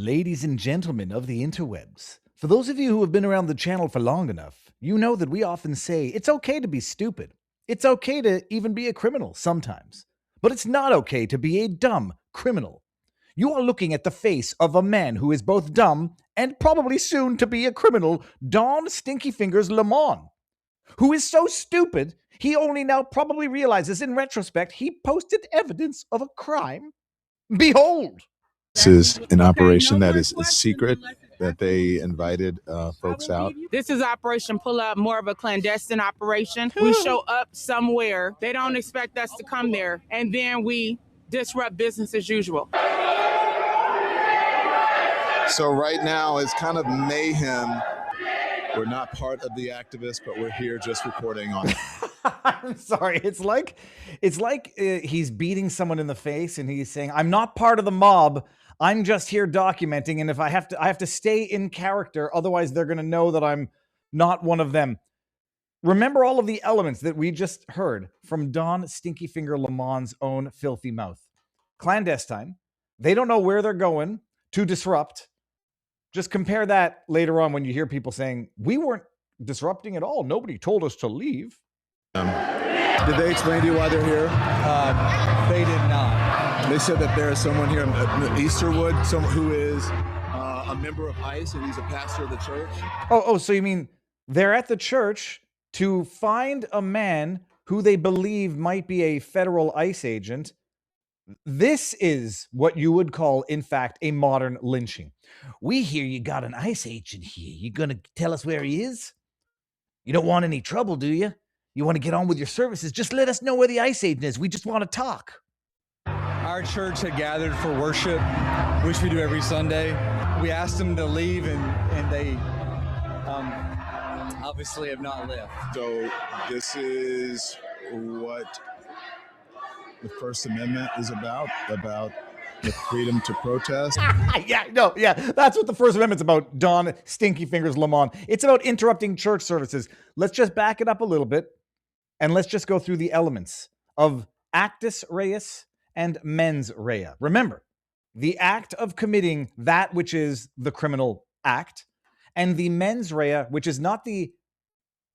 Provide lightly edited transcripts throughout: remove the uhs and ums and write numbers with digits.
Ladies and gentlemen of the interwebs, for those of you who have been around the channel for long enough, you know that we often say it's okay to be stupid. It's okay to even be a criminal sometimes. But it's not okay to be a dumb criminal. You are looking at the face of a man who is both dumb and probably soon to be a criminal, Don Stinky Fingers Lamont, who is so stupid he only now probably realizes in retrospect he posted evidence of a crime. Behold! This is an operation that is a secret, that they invited folks out. This is Operation Pull Up, more of a clandestine operation. We show up somewhere. They don't expect us to come there. And then we disrupt business as usual. So right now it's kind of mayhem. We're not part of the activists, but we're here just reporting on it. I'm sorry. It's like he's beating someone in the face and he's saying, "I'm not part of the mob. I'm just here documenting. And if I have to stay in character. Otherwise, they're going to know that I'm not one of them." Remember all of the elements that we just heard from Don Stinky Finger Lamont's own filthy mouth. Clandestine. They don't know where they're going to disrupt. Just compare that later on when you hear people saying, "We weren't disrupting at all. Nobody told us to leave." Did they explain to you why they're here? They did not. They said that there is someone here in Easterwood, someone who is a member of ICE, and he's a pastor of the church. Oh, so you mean they're at the church to find a man who they believe might be a federal ICE agent? This is what you would call, in fact, a modern lynching. "We hear you got an ICE agent here. You gonna tell us where he is? You don't want any trouble, do you? You want to get on with your services? Just let us know where the ICE agent is. We just want to talk." Our church had gathered for worship, which we do every Sunday. We asked them to leave, and they obviously have not left. So this is what the First Amendment is about the freedom to protest. That's what the First Amendment's about, Don Stinky Fingers Lamont. It's about interrupting church services. Let's just back it up a little bit, and let's just go through the elements of actus reus and mens rea. Remember, the act of committing that which is the criminal act, and the mens rea, which is not the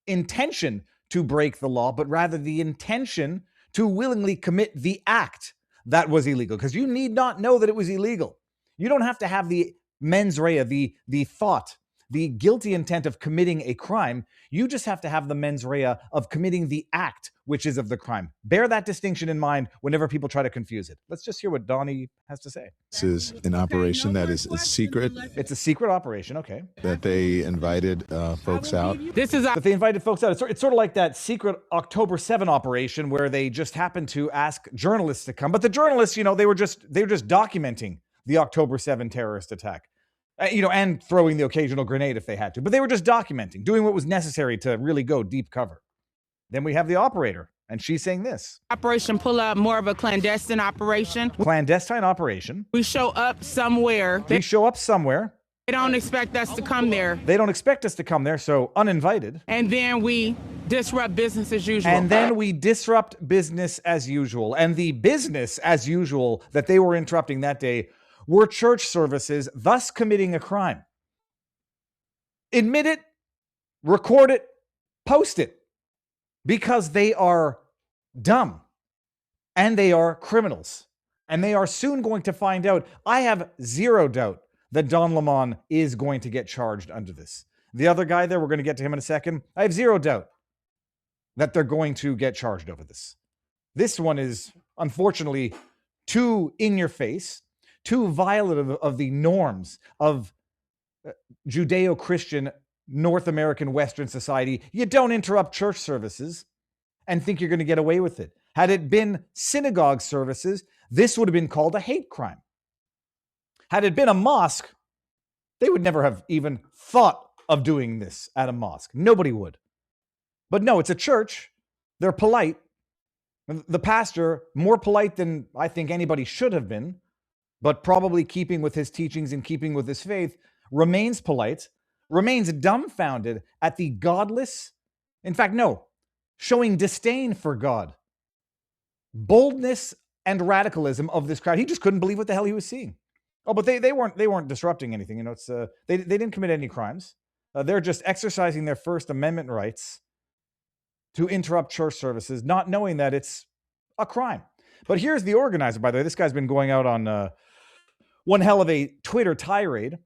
intention to break the law, but rather the intention to willingly commit the act that was illegal. Because you need not know that it was illegal. You don't have to have the mens rea, the thought, the guilty intent of committing a crime. You just have to have the mens rea of committing the act, which is of the crime. Bear that distinction in mind whenever people try to confuse it. Let's just hear what Donnie has to say. This is an operation that is a secret. It's a secret operation, okay. That they invited folks out. That they invited folks out. It's sort of like that secret October 7 operation where they just happened to ask journalists to come. But the journalists, they were just documenting the October 7 terrorist attack. And throwing the occasional grenade if they had to. But they were just documenting, doing what was necessary to really go deep cover. Then we have the operator, and she's saying this. Operation Pull Up, more of a clandestine operation. Clandestine operation. We show up somewhere. We show up somewhere. They don't expect us to come there. They don't expect us to come there, so uninvited. And then we disrupt business as usual. And then we disrupt business as usual. And the business as usual that they were interrupting that day were church services, thus committing a crime. Admit it, record it, post it, because they are dumb and they are criminals. And they are soon going to find out. I have zero doubt that Don Lamont is going to get charged under this. The other guy there, we're going to get to him in a second. I have zero doubt that they're going to get charged over this. This one is, unfortunately, too in your face, too violative of the norms of Judeo-Christian North American Western society. You don't interrupt church services and think you're going to get away with it. Had it been synagogue services, this would have been called a hate crime. Had it been a mosque, they would never have even thought of doing this at a mosque. Nobody would. But no, it's a church. They're polite. The pastor, more polite than I think anybody should have been, but probably keeping with his teachings and keeping with his faith, remains polite, remains dumbfounded at the godless, in fact, no, showing disdain for God, boldness and radicalism of this crowd. He just couldn't believe what the hell he was seeing. Oh, but they weren't disrupting anything. You know, it's they didn't commit any crimes. They're just exercising their First Amendment rights to interrupt church services, not knowing that it's a crime. But here's the organizer, by the way. This guy's been going out on one hell of a Twitter tirade.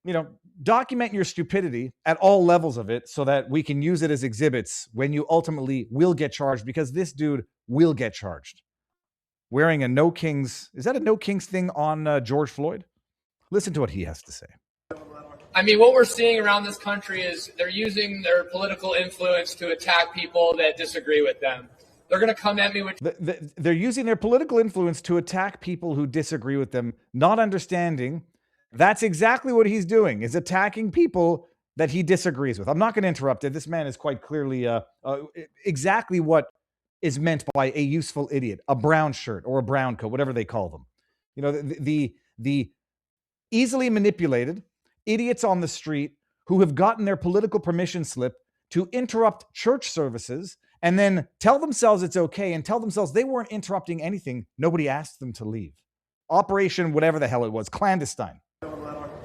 You know, document your stupidity at all levels of it so that we can use it as exhibits when you ultimately will get charged, because this dude will get charged. Wearing a No Kings, is that a No Kings thing on George Floyd? Listen to what he has to say. I mean, what we're seeing around this country is they're using their political influence to attack people that disagree with them. They're going to come at me with... They're using their political influence to attack people who disagree with them, not understanding that's exactly what he's doing, is attacking people that he disagrees with. I'm not going to interrupt it. This man is quite clearly exactly what is meant by a useful idiot, a brown shirt or a brown coat, whatever they call them. You know, the easily manipulated idiots on the street who have gotten their political permission slip to interrupt church services and then tell themselves it's okay and tell themselves they weren't interrupting anything. Nobody asked them to leave. Operation whatever the hell it was, clandestine.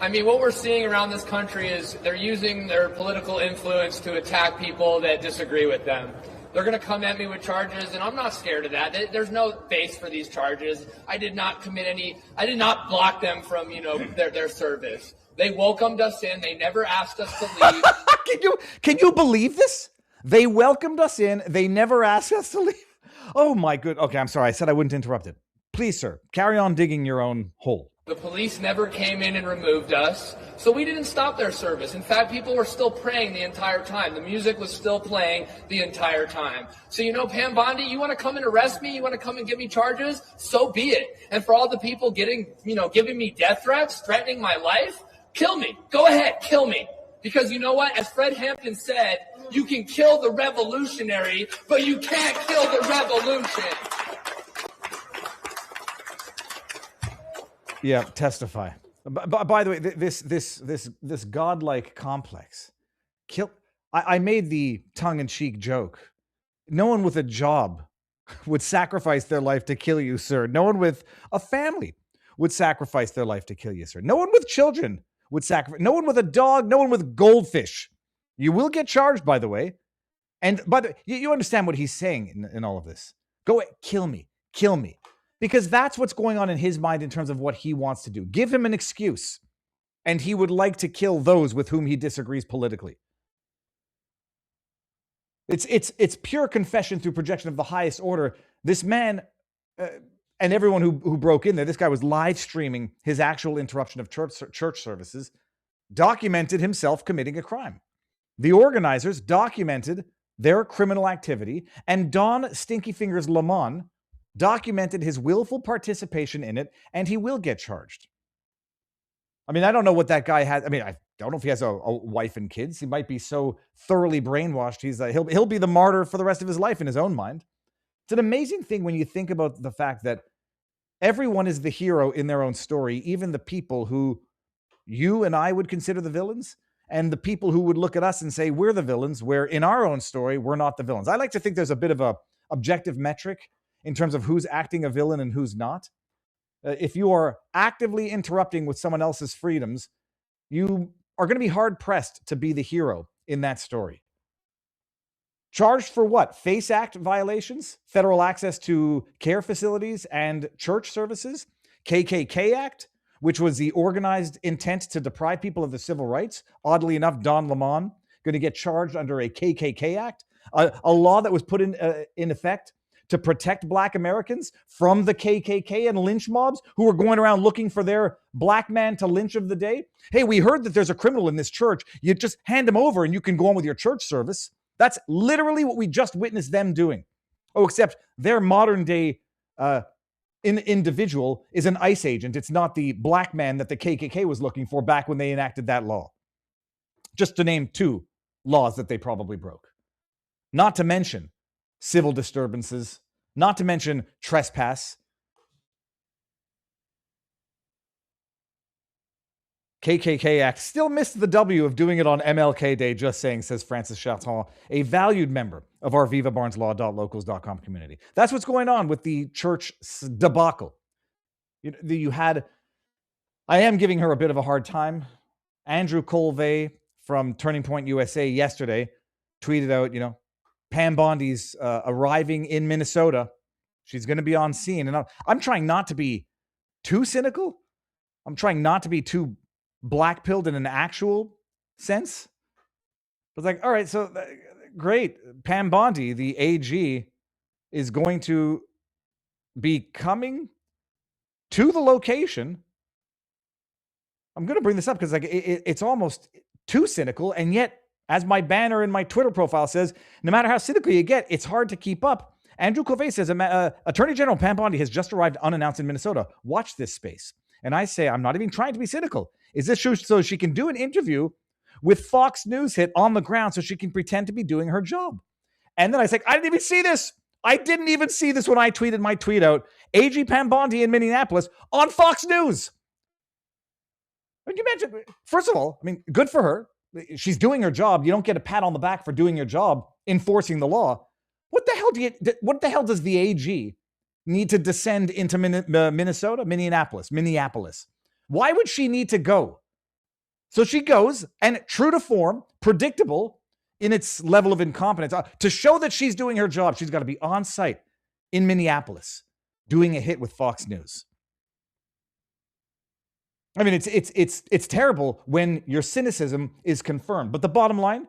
I mean, what we're seeing around this country is they're using their political influence to attack people that disagree with them. They're going to come at me with charges, and I'm not scared of that. There's no base for these charges. I did not block them from, their service. They welcomed us in. They never asked us to leave. Can you believe this? They welcomed us in. They never asked us to leave. Oh my good. Okay, I'm sorry. I said I wouldn't interrupt it. Please, sir, carry on digging your own hole. The police never came in and removed us, so we didn't stop their service. In fact, people were still praying the entire time. The music was still playing the entire time. So, Pam Bondi, you want to come and arrest me? You want to come and give me charges? So be it. And for all the people giving me death threats, threatening my life, kill me. Go ahead, kill me. Because you know what? As Fred Hampton said, you can kill the revolutionary, but you can't kill the revolution. Yeah, testify. By the way, this godlike complex. I made the tongue-in-cheek joke. No one with a job would sacrifice their life to kill you, sir. No one with a family would sacrifice their life to kill you, sir. No one with children would sacrifice. No one with a dog. No one with goldfish. You will get charged, by the way. And by the way, you understand what he's saying in all of this. Go kill me. Kill me. Because that's what's going on in his mind in terms of what he wants to do. Give him an excuse, and he would like to kill those with whom he disagrees politically. It's pure confession through projection of the highest order. This man and everyone who broke in there, this guy was live streaming his actual interruption of church services, documented himself committing a crime. The organizers documented their criminal activity, and Don Stinky Fingers Lamont documented his willful participation in it, and he will get charged. I mean, I don't know what that guy has. I mean, I don't know if he has a wife and kids. He might be so thoroughly brainwashed. He'll be the martyr for the rest of his life in his own mind. It's an amazing thing when you think about the fact that everyone is the hero in their own story, even the people who you and I would consider the villains, and the people who would look at us and say we're the villains, where in our own story, we're not the villains. I like to think there's a bit of a objective metric in terms of who's acting a villain and who's not. If you are actively interrupting with someone else's freedoms, you are going to be hard-pressed to be the hero in that story. Charged for what? FACE Act violations, federal access to care facilities and church services, KKK Act, which was the organized intent to deprive people of their civil rights. Oddly enough, Don Lemon going to get charged under a KKK Act, a law that was put in effect to protect Black Americans from the KKK and lynch mobs who were going around looking for their black man to lynch of the day. Hey, we heard that there's a criminal in this church. You just hand him over and you can go on with your church service. That's literally what we just witnessed them doing. Oh, except their modern day individual is an ICE agent. It's not the black man that the KKK was looking for back when they enacted that law. Just to name two laws that they probably broke. Not to mention civil disturbances, not to mention trespass. KKK Act still missed the W of doing it on MLK Day, just saying, says Francis Charton, a valued member of our vivabarneslaw.locals.com community. That's what's going on with the church debacle. I I am giving her a bit of a hard time. Andrew Colvey from Turning Point USA yesterday tweeted out, Pam Bondi's arriving in Minnesota. She's going to be on scene. And I'm trying not to be too cynical. I'm trying not to be too black-pilled in an actual sense. It's like, all right, so great. Pam Bondi, the AG, is going to be coming to the location. I'm going to bring this up because it's almost too cynical. And yet, as my banner in my Twitter profile says, no matter how cynical you get, it's hard to keep up. Andrew Colvey says, Attorney General Pam Bondi has just arrived unannounced in Minnesota. Watch this space. And I say, I'm not even trying to be cynical. Is this true? So she can do an interview with Fox News hit on the ground so she can pretend to be doing her job. And then I say, I didn't even see this. I didn't even see this when I tweeted my tweet out. AG Pam Bondi in Minneapolis on Fox News. Can you imagine? First of all, good for her. She's doing her job. You don't get a pat on the back for doing your job, enforcing the law. What the hell does the AG need to descend into Minnesota? Minneapolis. Why would she need to go? So she goes, and true to form, predictable in its level of incompetence, to show that she's doing her job, she's got to be on site in Minneapolis doing a hit with Fox News. It's terrible when your cynicism is confirmed. But the bottom line,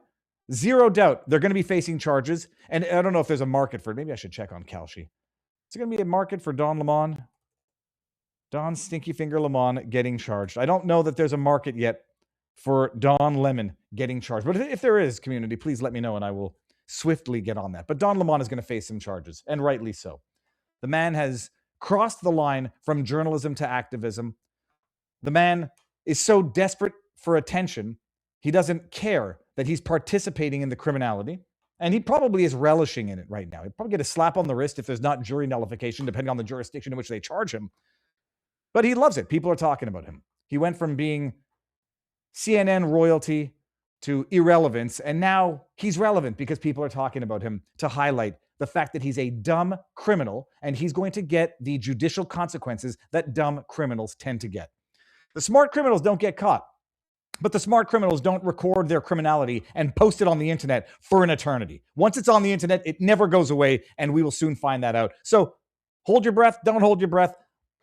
zero doubt, they're going to be facing charges. And I don't know if there's a market for it. Maybe I should check on Kalshi. Is there going to be a market for Don Lemon? Don Stinky Finger Lemon getting charged. I don't know that there's a market yet for Don Lemon getting charged. But if there is, community, please let me know and I will swiftly get on that. But Don Lemon is going to face some charges, and rightly so. The man has crossed the line from journalism to activism. The man is so desperate for attention, he doesn't care that he's participating in the criminality. And he probably is relishing in it right now. He'd probably get a slap on the wrist if there's not jury nullification, depending on the jurisdiction in which they charge him. But he loves it. People are talking about him. He went from being CNN royalty to irrelevance, and now he's relevant because people are talking about him to highlight the fact that he's a dumb criminal, and he's going to get the judicial consequences that dumb criminals tend to get. The smart criminals don't get caught, but the smart criminals don't record their criminality and post it on the internet for an eternity. Once it's on the internet, it never goes away, and we will soon find that out. So hold your breath, don't hold your breath.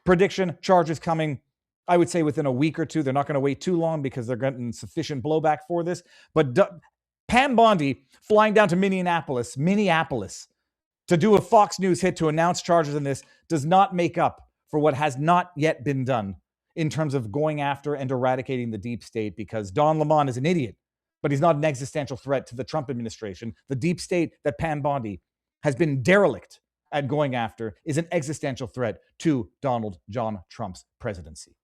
Prediction, charges coming, I would say within a week or two. They're not going to wait too long because they're getting sufficient blowback for this. But Pam Bondi flying down to Minneapolis, to do a Fox News hit to announce charges in this does not make up for what has not yet been done in terms of going after and eradicating the deep state, because Don Lemon is an idiot, but he's not an existential threat to the Trump administration. The deep state that Pam Bondi has been derelict at going after is an existential threat to Donald John Trump's presidency.